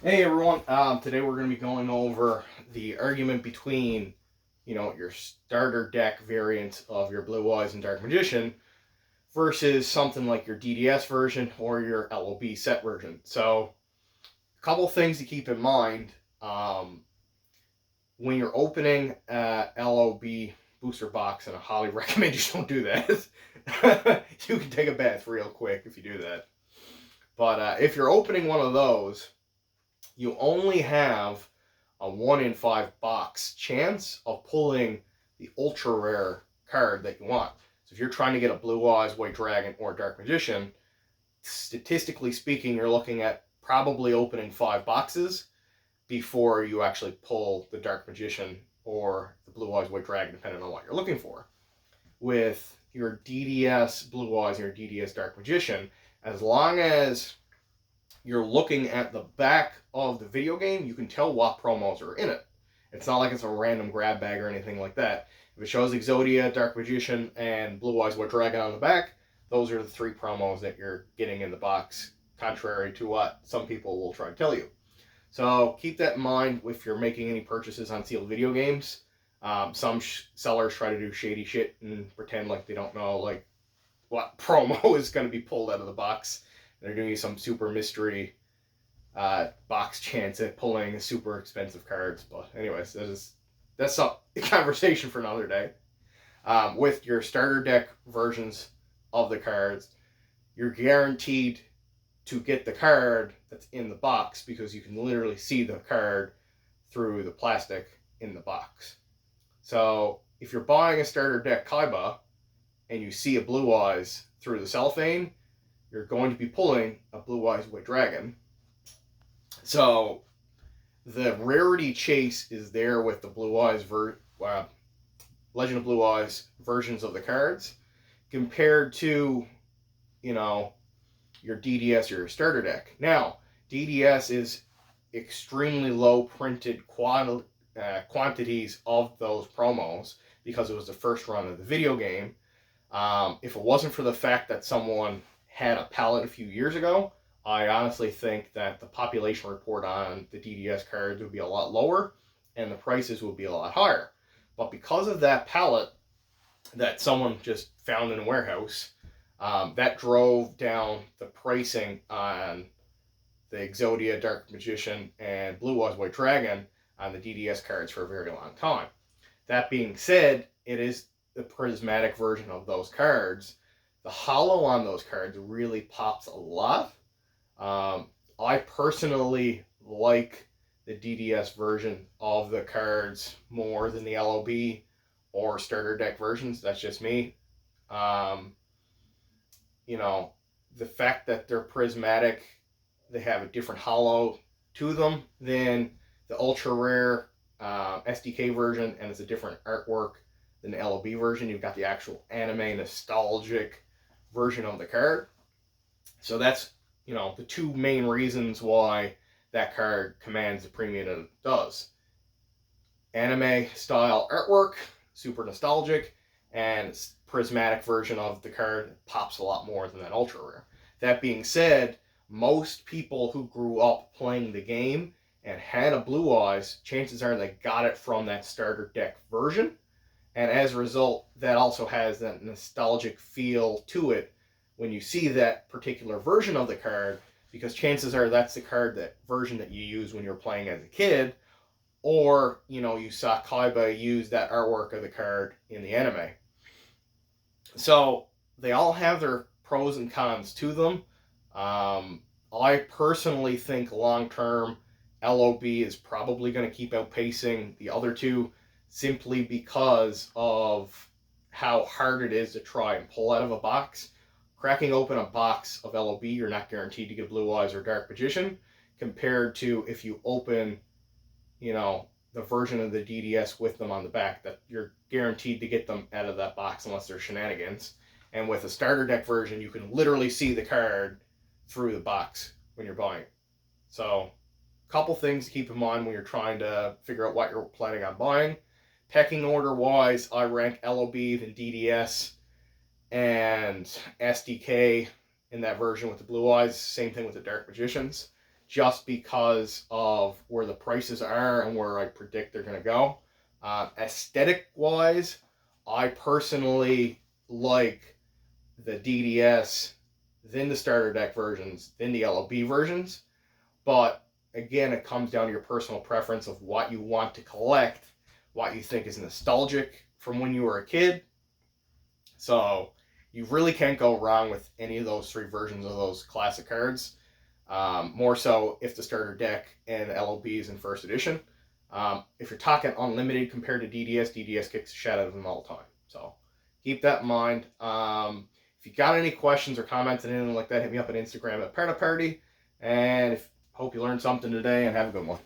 Hey everyone, today we're going to be going over the argument between, your starter deck variant of your Blue Eyes and Dark Magician versus something like your DDS version or your LOB set version. So, a couple things to keep in mind when you're opening LOB booster box, and I highly recommend you don't do that. You can take a bath real quick if you do that. But if you're opening one of those, you only have a 1 in 5 box chance of pulling the ultra rare card that you want. So if you're trying to get a Blue Eyes, White Dragon, or Dark Magician, statistically speaking, you're looking at probably opening 5 boxes before you actually pull the Dark Magician or the Blue Eyes, White Dragon, depending on what you're looking for. With your DDS Blue Eyes and your DDS Dark Magician, as long as you're looking at the back of the video game, you can tell what promos are in it. It's not like it's a random grab bag or anything like that. If it shows Exodia, Dark Magician, and Blue Eyes White Dragon on the back, those are the 3 promos that you're getting in the box, contrary to what some people will try to tell you. So keep that in mind if you're making any purchases on sealed video games. Some sellers try to do shady shit and pretend like they don't know what promo is going to be pulled out of the box. They're doing some super mystery box chance at pulling super expensive cards. But anyways, that's a conversation for another day. With your starter deck versions of the cards, you're guaranteed to get the card that's in the box because you can literally see the card through the plastic in the box. So if you're buying a starter deck Kaiba and you see a Blue Eyes through the cellophane, you're going to be pulling a Blue Eyes White Dragon. So the rarity chase is there with the Blue Eyes Legend of Blue Eyes versions of the cards compared to, your DDS or your starter deck. Now, DDS is extremely low printed quantities of those promos because it was the first run of the video game. If it wasn't for the fact that someone had a pallet a few years ago, I honestly think that the population report on the DDS cards would be a lot lower and the prices would be a lot higher. But because of that pallet that someone just found in a warehouse, that drove down the pricing on the Exodia, Dark Magician, and Blue Eyes White Dragon on the DDS cards for a very long time. That being said, it is the prismatic version of those cards. The holo on those cards really pops a lot. I personally like the DDS version of the cards more than the LOB or starter deck versions. That's just me. The fact that they're prismatic, they have a different holo to them than the ultra rare SDK version, and it's a different artwork than the LOB version. You've got the actual anime nostalgic version of the card. So that's, the 2 main reasons why that card commands the premium that it does. Anime style artwork, super nostalgic, and prismatic version of the card pops a lot more than that ultra rare. That being said, most people who grew up playing the game and had a Blue Eyes, chances are they got it from that starter deck version. And as a result, that also has that nostalgic feel to it when you see that particular version of the card, because chances are that's the card, that version that you use when you're playing as a kid, or, you saw Kaiba use that artwork of the card in the anime. So they all have their pros and cons to them. I personally think long term, LOB is probably going to keep outpacing the other 2 simply because of how hard it is to try and pull out of a box. Cracking open a box of LOB, you're not guaranteed to get Blue Eyes or Dark Magician, compared to if you open, the version of the DDS with them on the back, that you're guaranteed to get them out of that box unless they're shenanigans. And with a starter deck version, you can literally see the card through the box when you're buying it. So, a couple things to keep in mind when you're trying to figure out what you're planning on buying. Pecking order wise, I rank LOB, then DDS, and SDK in that version with the Blue Eyes. Same thing with the Dark Magicians. just because of where the prices are and where I predict they're going to go. Aesthetic-wise, I personally like the DDS, then the starter deck versions, then the LOB versions. But again, it comes down to your personal preference of what you want to collect, what you think is nostalgic from when you were a kid. So you really can't go wrong with any of those three versions of those classic cards. More so if the starter deck and LOB is in first edition. If you're talking unlimited compared to DDS, DDS kicks the shit out of them all the time. So keep that in mind. If you got any questions or comments and anything like that, hit me up on Instagram at Party. And hope you learned something today, and have a good one.